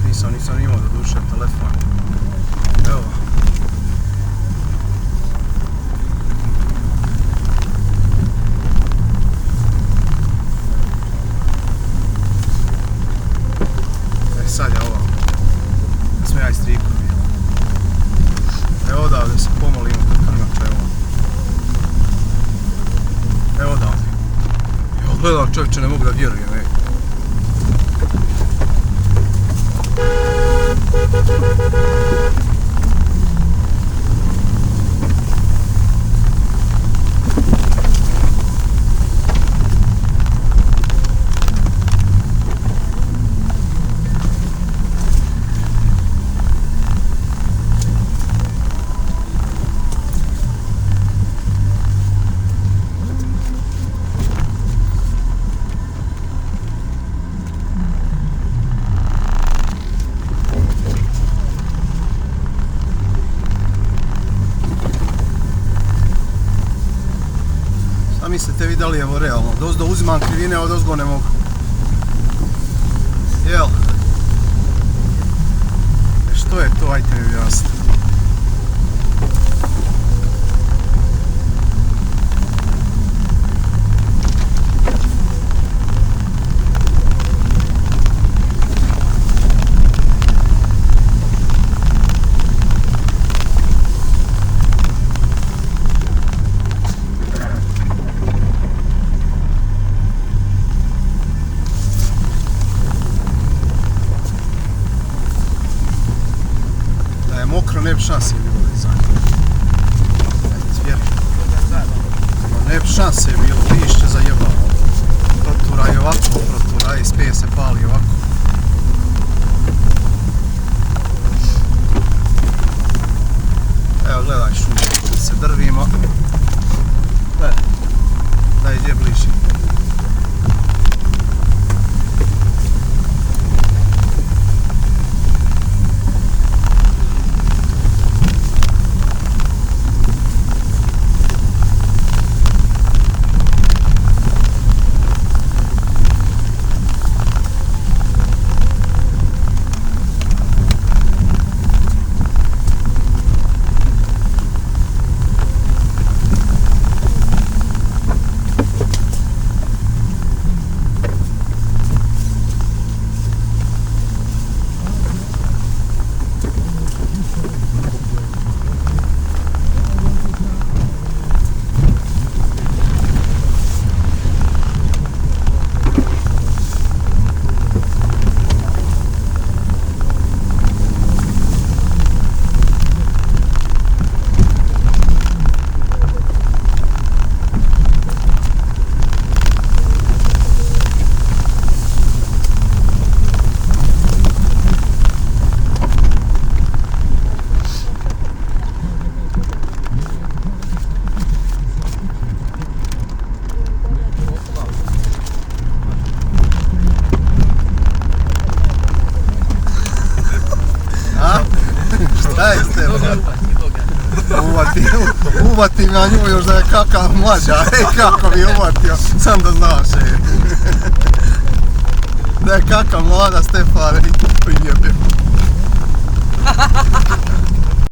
nisam imao do duše telefon. Evo. Sad je ovo. Da smo ja i striku bili. Evo odavde se pomolimo kod Krnača, evo. Evo odavde. Evo gledam čovječe, ne mogu da vjerujem, ej. Mislite vi da li je ovo realno? Dozdo uzimam krivine, a odozgo ne mogu. Jel? Što je to? Ajte mi objasnite. Mokro, ne bi šanse bilo da izađe. Ne bi šanse bilo, lišće zajebalo. Protura je ovako, protura i spije se pali ovako. Evo gledaj šume, se drvimo. Gledaj, da ide bliži. Šta je s tebe? Uvatim ja nju još da je kakav mlađa, kako bi uvatio, sam da znaš, Da je kakav mlada Stefane i jebim.